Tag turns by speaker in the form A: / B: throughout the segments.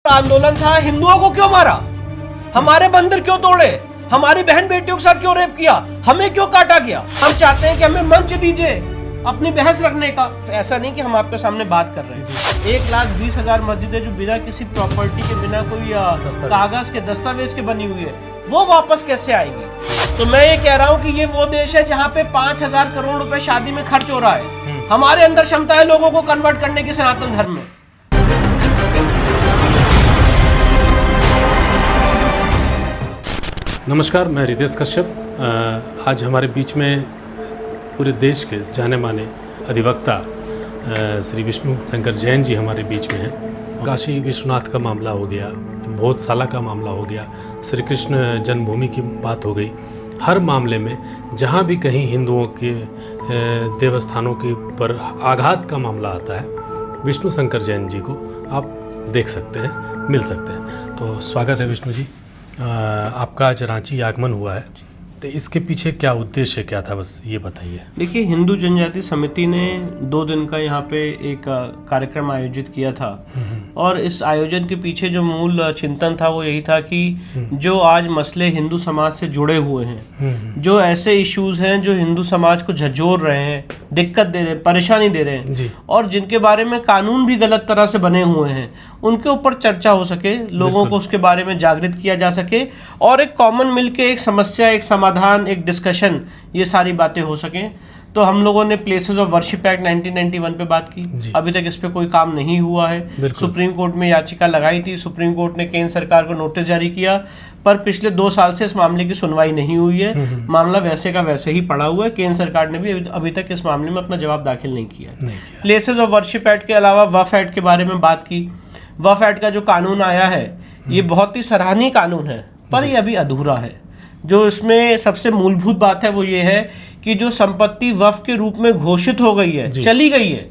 A: आंदोलन था, हिंदुओं को क्यों मारा, हमारे मंदिर क्यों तोड़े, हमारी बहन बेटियों के साथ क्यों रेप किया, हमें क्यों काटा गया। हम चाहते हैं कि हमें मंच दीजिए अपनी बहस रखने का। ऐसा नहीं कि हम आपके सामने बात कर रहे हैं। 1,20,000 मस्जिदें जो बिना किसी प्रॉपर्टी के, बिना कोई कागज के, दस्तावेज के बनी हुई है, वो वापस कैसे आएगी। तो मैं ये कह रहा हूँ कि ये वो देश है जहाँ पे 5,000 करोड़ रुपए शादी में खर्च हो रहा है। हमारे अंदर क्षमता है लोगों को कन्वर्ट करने की सनातन धर्म में।
B: नमस्कार, मैं रितेश कश्यप। आज हमारे बीच में पूरे देश के जाने माने अधिवक्ता श्री विष्णु शंकर जैन जी हमारे बीच में हैं। काशी विश्वनाथ का मामला हो गया, बोधशाला का मामला हो गया, श्री कृष्ण जन्मभूमि की बात हो गई। हर मामले में जहाँ भी कहीं हिंदुओं के देवस्थानों के ऊपर आघात का मामला आता है, विष्णु शंकर जैन जी को आप देख सकते हैं, मिल सकते हैं। तो स्वागत है विष्णु जी। आपका आज रांची आगमन हुआ है, तो इसके पीछे क्या उद्देश्य क्या था, बस ये बताइए।
A: देखिए, हिंदू जनजाति समिति ने 2 दिन का यहाँ पे एक कार्यक्रम आयोजित किया था, और इस आयोजन के पीछे जो मूल चिंतन था वो यही था कि जो आज मसले हिंदू समाज से जुड़े हुए हैं, जो ऐसे इश्यूज हैं जो हिंदू समाज को झंझोर रहे हैं, दिक्कत दे रहे हैं, परेशानी दे रहे हैं, और जिनके बारे में कानून भी गलत तरह से बने हुए हैं, उनके ऊपर चर्चा हो सके, लोगों को उसके बारे में जागृत किया जा सके, और एक कॉमन मिलके एक समस्या, एक समाधान, एक डिस्कशन, ये सारी बातें हो सकें। तो हम लोगों ने प्लेसेस ऑफ वर्शिप एक्ट 1991 पे बात की। अभी तक इस पे कोई काम नहीं हुआ है। सुप्रीम कोर्ट में याचिका लगाई थी, सुप्रीम कोर्ट ने केंद्र सरकार को नोटिस जारी किया, पर पिछले 2 साल से इस मामले की सुनवाई नहीं हुई है। मामला वैसे का वैसे ही पड़ा हुआ है। केंद्र सरकार ने भी अभी तक इस मामले में अपना जवाब दाखिल नहीं किया। प्लेसेस ऑफ वर्शिप एक्ट के अलावा वक्फ एक्ट के बारे में बात की। वक्फ एक्ट का जो कानून आया है, ये बहुत ही सराहनीय कानून है, पर ये अभी अधूरा है। जो इसमें सबसे मूलभूत बात है वो ये है कि जो संपत्ति वक्फ के रूप में घोषित हो गई है, चली गई है,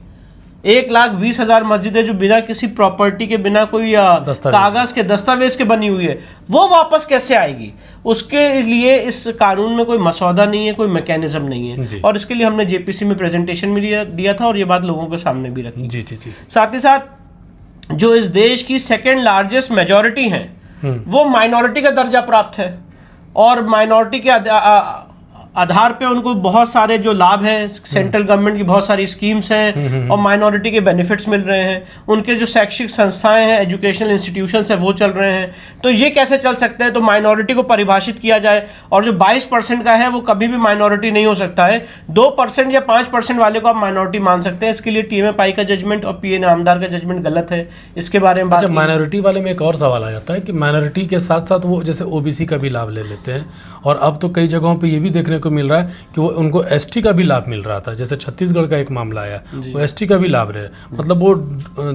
A: 1,20,000 मस्जिदें जो बिना किसी प्रॉपर्टी के, बिना कोई कागज के, दस्तावेज के बनी हुई है, वो वापस कैसे आएगी। उसके लिए इस कानून में कोई मसौदा नहीं है, कोई मैकेनिज्म नहीं है, और इसके लिए हमने जेपीसी में प्रेजेंटेशन भी दिया था, और ये बात लोगों के सामने भी रखी। जी। साथ ही साथ जो इस देश की 2nd लार्जेस्ट मेजॉरिटी है, वो माइनॉरिटी का दर्जा प्राप्त है, और माइनॉरिटी के आधार पे उनको बहुत सारे जो लाभ हैं, सेंट्रल गवर्नमेंट की बहुत सारी स्कीम्स हैं, और माइनॉरिटी के बेनिफिट्स मिल रहे हैं। उनके जो शैक्षिक संस्थाएं हैं, एजुकेशनल इंस्टीट्यूशंस हैं, वो चल रहे हैं। तो ये कैसे चल सकते हैं। तो माइनॉरिटी को परिभाषित किया जाए, और जो 22% का है वो कभी भी माइनॉरिटी नहीं हो सकता है। 2% या 5% वाले को आप माइनॉरिटी मान सकते हैं। इसके लिए TMFI का जजमेंट और PA नामदार का जजमेंट गलत है। इसके बारे में बात।
B: माइनॉरिटी वाले में एक और सवाल आ जाता है कि माइनॉरिटी के साथ साथ वो जैसे OBC का भी लाभ ले लेते हैं, और अब तो कई जगहों पर ये भी देखने को मिल रहा है कि वो उनको ST का भी लाभ मिल रहा था। जैसे छत्तीसगढ़ का एक मामला आया, वो ST का भी लाभ रहे, मतलब वो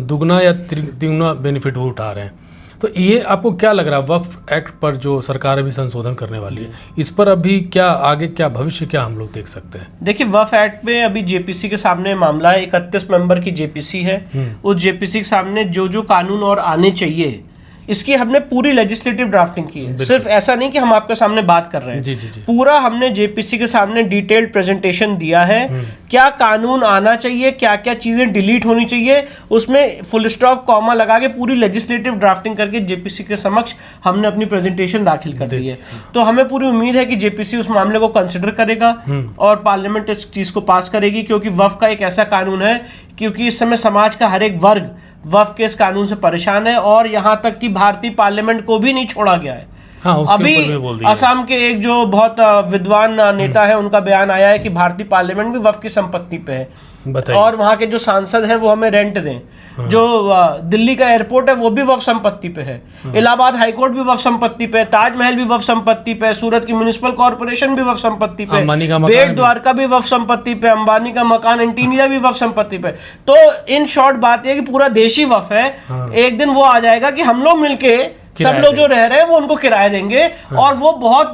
B: दुगना या तिगुना बेनिफिट वो उठा रहे हैं। तो ये आपको क्या लग रहा है, वक्फ एक्ट पर जो सरकार अभी संशोधन करने वाली है, इस पर अभी क्या आगे, क्या भविष्य, क्या हम लोग देख सकते हैं।
A: देखिए, वक्फ एक्ट में अभी JPC के सामने मामला है। 31 मेंबर की JPC है। उस JPC के सामने जो जो कानून और आने चाहिए, इसकी हमने पूरी लेजिस्लेटिव ड्राफ्टिंग की है। सिर्फ ऐसा नहीं कि हम आपके सामने बात कर रहे हैं।
B: जी।
A: पूरा हमने JPC के सामने डिटेल्ड प्रेजेंटेशन दिया है। क्या कानून आना चाहिए, क्या क्या चीजें डिलीट होनी चाहिए, उसमें फुल स्टॉप, कॉमा लगा के पूरी लेजिस्लेटिव ड्राफ्टिंग करके JPC के समक्ष हमने अपनी प्रेजेंटेशन दाखिल कर दी है। तो हमें पूरी उम्मीद है कि JPC उस मामले को कंसिडर करेगा और पार्लियामेंट इस चीज को पास करेगी, क्योंकि वक्फ का एक ऐसा कानून है, क्योंकि इस समय समाज का हर एक वर्ग वक्फ के इस कानून से परेशान है, और यहाँ तक कि भारतीय पार्लियामेंट को भी नहीं छोड़ा गया है। अभी असम के एक जो बहुत विद्वान नेता है, उनका बयान आया है कि भारतीय पार्लियामेंट भी वक्फ की संपत्ति पे है, और वहाँ के जो सांसद हैं वो हमें रेंट दें। जो दिल्ली का एयरपोर्ट है वो भी वक्फ संपत्ति पे है, इलाहाबाद हाईकोर्ट भी वक्फ संपत्ति पे है, ताजमहल भी वक्फ संपत्ति पे है, सूरत की म्युनिसिपल कॉर्पोरेशन भी वक्फ संपत्ति पे, बेट द्वारका भी वक्फ संपत्ति पे, अंबानी का मकान एंटीनिया भी वक्फ संपत्ति पे। तो इन शॉर्ट बात यह कि पूरा देश ही वक्फ है। एक दिन वो आ जाएगा कि हम लोग मिलके, सब लोग जो रह रहे हैं वो उनको किराया देंगे, और वो बहुत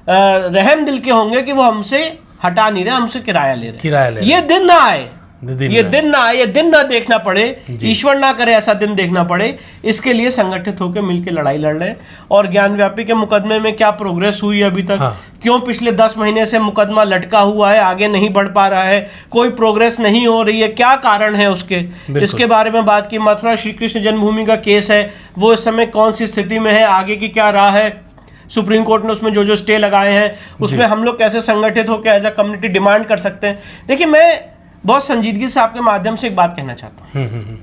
A: रहम दिल के होंगे कि वो हमसे हटा नहीं रहे, हमसे किराया ले रहे। ये दिन ना आए, ये दिन ना आए, ये दिन ना देखना पड़े, ईश्वर ना करे ऐसा दिन देखना पड़े, इसके लिए संगठित होकर मिलकर लड़ाई लड़ रहे हैं। और ज्ञानव्यापी के मुकदमे में क्या प्रोग्रेस हुई है अभी तक, क्यों पिछले 10 महीने से मुकदमा लटका हुआ है, आगे नहीं बढ़ पा रहा है, कोई प्रोग्रेस नहीं हो रही है, क्या कारण है उसके, इसके बारे में बात की। मथुरा श्री कृष्ण जन्मभूमि का केस है, वो इस समय कौन सी स्थिति में है, आगे की क्या राह है, सुप्रीम कोर्ट ने उसमें जो जो स्टे लगाए हैं उसमें हम लोग कैसे संगठित होकर एज अ कम्युनिटी डिमांड कर सकते हैं। देखिए, मैं बहुत संजीदगी से आपके माध्यम से एक बात कहना चाहता हूं।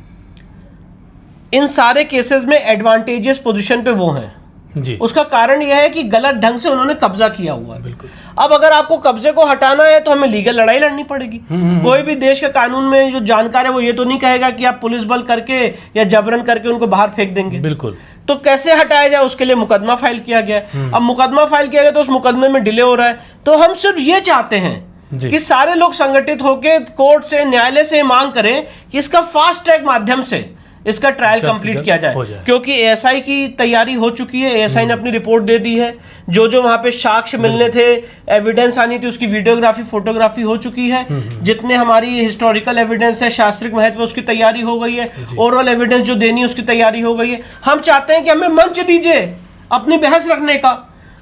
A: इन सारे केसेस में एडवांटेजियस पोजीशन पे वो हैं
B: जी।
A: उसका कारण यह है कि गलत ढंग से उन्होंने कब्जा किया हुआ है।
B: बिल्कुल।
A: अब अगर आपको कब्जे को हटाना है तो हमें लीगल लड़ाई लड़नी पड़ेगी। कोई भी देश के कानून में जो जानकार है वो ये तो नहीं कहेगा कि आप पुलिस बल करके या जबरन करके उनको बाहर फेंक देंगे।
B: बिल्कुल।
A: तो कैसे हटाया जाए, उसके लिए मुकदमा फाइल किया गया। अब मुकदमा फाइल किया गया तो उस मुकदमे में डिले हो रहा है। तो हम सिर्फ ये चाहते हैं कि सारे लोग संगठित होकर कोर्ट से, न्यायालय से मांग करें कि इसका फास्ट ट्रैक माध्यम से इसका ट्रायल कंप्लीट किया जाए, क्योंकि एएसआई की तैयारी हो चुकी है। एएसआई ने अपनी रिपोर्ट दे दी है, जो जो वहां पे साक्ष्य मिलने थे, एविडेंस आनी थी, उसकी वीडियोग्राफी, फोटोग्राफी हो चुकी है। जितने हमारी हिस्टोरिकल एविडेंस है, शास्त्रिक महत्व, उसकी तैयारी हो गई है। ओरल एविडेंस जो देनी है उसकी तैयारी हो गई है। हम चाहते हैं कि हमें मंच दीजिए अपनी बहस रखने का,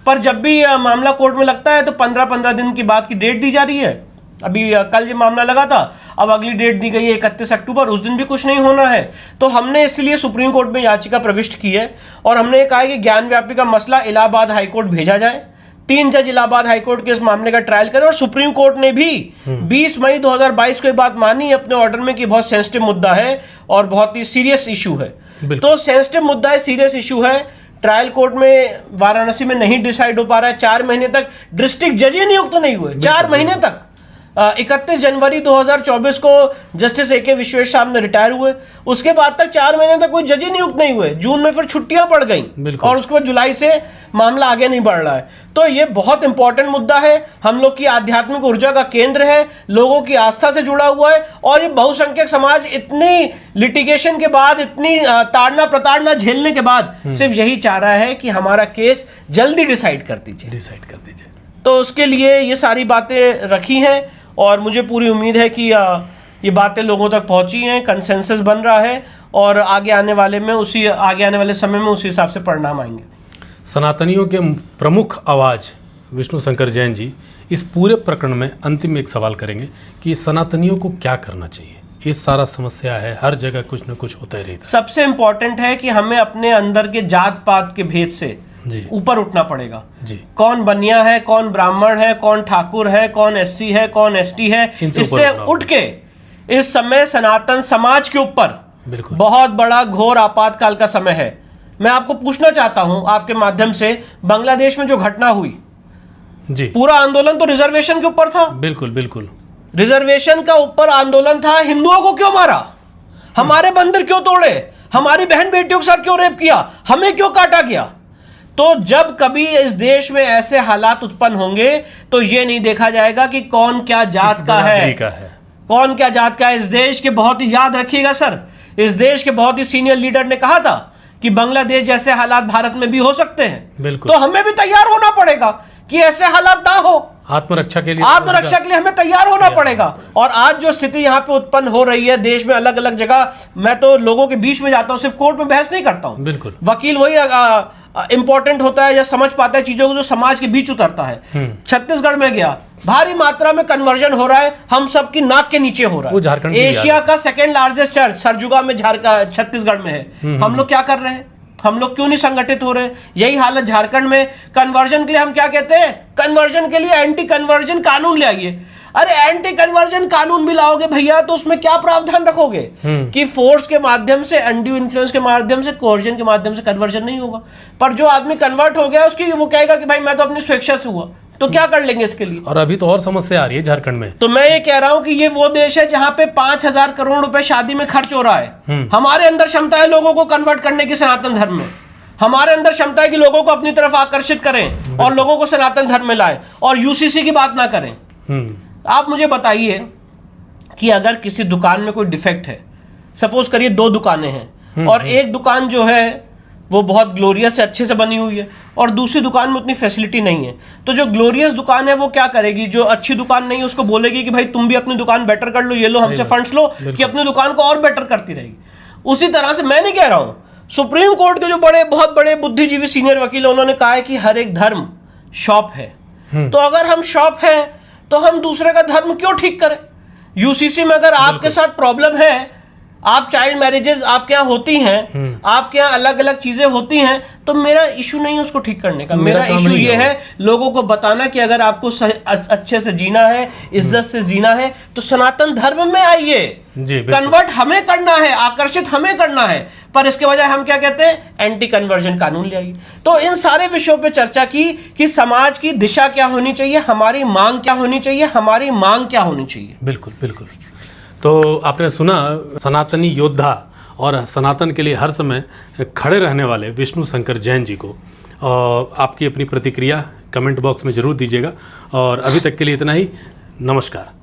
A: पर जब भी मामला कोर्ट में लगता है तो 15-15 दिन की बाद की डेट दी जा रही है। अभी कल ये मामला लगा था, अब अगली डेट दी गई है 31 अक्टूबर, उस दिन भी कुछ नहीं होना है। तो हमने इसलिए सुप्रीम कोर्ट में याचिका प्रविष्ट की है और हमने कहा है कि ज्ञानव्यापी का मसला इलाहाबाद हाईकोर्ट भेजा जाए। 3 जज इलाहाबाद हाईकोर्ट के इस मामले का ट्रायल करें। और सुप्रीम कोर्ट ने भी 20 मई 2022 को ये बात मानी अपने ऑर्डर में कि बहुत सेंसिटिव मुद्दा है और बहुत ही सीरियस इशू है। तो सेंसिटिव मुद्दा है, सीरियस इशू है, ट्रायल कोर्ट में वाराणसी में नहीं डिसाइड हो पा रहा है। 4 महीने तक डिस्ट्रिक्ट जज ही नियुक्त नहीं हुए, 4 महीने तक। 31 जनवरी 2024 को जस्टिस ए.के. विश्वेश साहब ने रिटायर हुए, उसके बाद तक 4 महीने तक कोई जज ही नियुक्त नहीं हुए। जून में फिर छुट्टियां पड़ गई और उसके बाद जुलाई से मामला आगे नहीं बढ़ रहा है। तो ये बहुत इंपॉर्टेंट मुद्दा है, हम लोग की आध्यात्मिक ऊर्जा का केंद्र है, लोगों की आस्था से जुड़ा हुआ है। और ये बहुसंख्यक समाज इतनी लिटिगेशन के बाद, इतनी ताड़ना प्रताड़ना झेलने के बाद सिर्फ यही चाह रहा है कि हमारा केस जल्दी डिसाइड कर दीजिए। तो उसके लिए ये सारी बातें रखी हैं और मुझे पूरी उम्मीद है कि ये बातें लोगों तक पहुंची हैं, कंसेंसस बन रहा है और आगे आने वाले समय में उसी हिसाब से परिणाम आएंगे।
B: सनातनियों के प्रमुख आवाज़ विष्णु शंकर जैन जी इस पूरे प्रकरण में अंतिम एक सवाल करेंगे कि सनातनियों को क्या करना चाहिए। ये सारा समस्या है, हर जगह कुछ न कुछ होता ही रहता है।
A: सबसे इम्पोर्टेंट है कि हमें अपने अंदर के जात पात के भेद से ऊपर उठना पड़ेगा जी। कौन बनिया है, कौन ब्राह्मण है, कौन ठाकुर है, कौन एससी है, कौन एसटी है, इससे उठ के इस समय सनातन समाज के ऊपर बहुत बड़ा घोर आपातकाल का समय है। मैं आपको पूछना चाहता हूं आपके माध्यम से, बांग्लादेश में जो घटना हुई
B: जी,
A: पूरा आंदोलन तो रिजर्वेशन के ऊपर था।
B: बिल्कुल
A: रिजर्वेशन का ऊपर आंदोलन था। हिंदुओं को क्यों मारा, हमारे मंदिर क्यों तोड़े, हमारी बहन बेटियों के साथ क्यों रेप किया, हमें क्यों काटा गया। तो जब कभी इस देश में ऐसे हालात उत्पन्न होंगे तो ये नहीं देखा जाएगा कि कौन क्या जात का है, कौन क्या जात का है। इस देश के बहुत ही, याद रखिएगा सर, इस देश के बहुत ही सीनियर लीडर ने कहा था कि बांग्लादेश जैसे हालात भारत में भी हो सकते हैं। तो हमें भी तैयार होना पड़ेगा कि ऐसे हालात ना हो। आत्मरक्षा के लिए हमें तैयार होना पड़ेगा। और आज जो स्थिति यहाँ पे उत्पन्न हो रही है देश में अलग अलग जगह, मैं तो लोगों के बीच में जाता हूँ, सिर्फ कोर्ट में बहस नहीं करता हूँ। बिल्कुल, वकील वही इंपॉर्टेंट होता है या समझ पाता है चीजों को जो समाज के बीच उतरता है। छत्तीसगढ़ में गया, भारी मात्रा में कन्वर्जन हो रहा है, हम सब की नाक के नीचे हो रहा है। एशिया का 2nd लार्जेस्ट चर्च सरजुगा में छत्तीसगढ़ में है। हम लोग क्या कर रहे हैं, हम लोग क्यों नहीं संगठित हो रहे? यही हालत झारखंड में। कन्वर्जन के लिए हम क्या कहते हैं, कन्वर्जन के लिए एंटी कन्वर्जन कानून ले आइए। अरे एंटी कन्वर्जन कानून भी लाओगे भैया तो उसमें क्या प्रावधान रखोगे कि फोर्स के माध्यम से, अनड्यू इन्फ्लुएंस के माध्यम से, कोर्जन के माध्यम से कन्वर्जन नहीं होगा। पर जो आदमी कन्वर्ट हो गया उसकी वो कहेगा कि भाई मैं तो अपनी स्वेच्छा से हुआ, तो क्या कर लेंगे इसके लिए।
B: और अभी तो और समस्या आ रही है झारखंड में।
A: तो मैं ये कह रहा हूं कि ये वो देश है जहां पे 5,000 करोड़ रुपए शादी में खर्च हो रहा है। हमारे अंदर क्षमता है लोगों को कन्वर्ट करने की सनातन धर्म में। हमारे अंदर क्षमता है कि लोगों को अपनी तरफ आकर्षित करें और लोगों को सनातन धर्म में लाएं और यूसीसी की बात ना करें। आप मुझे बताइए कि अगर किसी दुकान में कोई डिफेक्ट है, सपोज करिए 2 दुकानें हैं और एक दुकान जो है वो बहुत ग्लोरियस से अच्छे से बनी हुई है, और दूसरी दुकान में उतनी फैसिलिटी नहीं है। तो जो ग्लोरियस दुकान है वो क्या करेगी, जो अच्छी दुकान नहीं है उसको बोलेगी कि भाई तुम भी अपनी दुकान बेटर कर लो, ये लो हमसे फंड्स लो कि अपनी दुकान को और बेटर करती रहेगी। उसी तरह से मैं नहीं कह रहा हूं, सुप्रीम कोर्ट के जो बहुत बड़े बुद्धिजीवी सीनियर वकील है, उन्होंने कहा है कि हर एक धर्म शॉप है। तो अगर हम शॉप है तो हम दूसरे का धर्म क्यों ठीक करें? यूसीसी में अगर आपके साथ प्रॉब्लम है, आप चाइल्ड मैरिजेस आपके यहाँ होती हैं, आपके यहाँ अलग अलग चीजें होती हैं, तो मेरा इशू नहीं है उसको ठीक करने का। मेरा इशू ये है लोगों को बताना कि अगर आपको अच्छे से जीना है, इज्जत से जीना है, तो सनातन धर्म में आइए। कन्वर्ट हमें करना है, आकर्षित हमें करना है, पर इसके बजाय हम क्या कहते हैं, एंटी कन्वर्जन कानून ले आइए। तो इन सारे विषयों पे चर्चा की कि समाज की दिशा क्या होनी चाहिए, हमारी मांग क्या होनी चाहिए, हमारी मांग क्या होनी चाहिए।
B: बिल्कुल बिल्कुल। तो आपने सुना सनातनी योद्धा और सनातन के लिए हर समय खड़े रहने वाले विष्णु शंकर जैन जी को। और आपकी अपनी प्रतिक्रिया कमेंट बॉक्स में ज़रूर दीजिएगा। और अभी तक के लिए इतना ही। नमस्कार।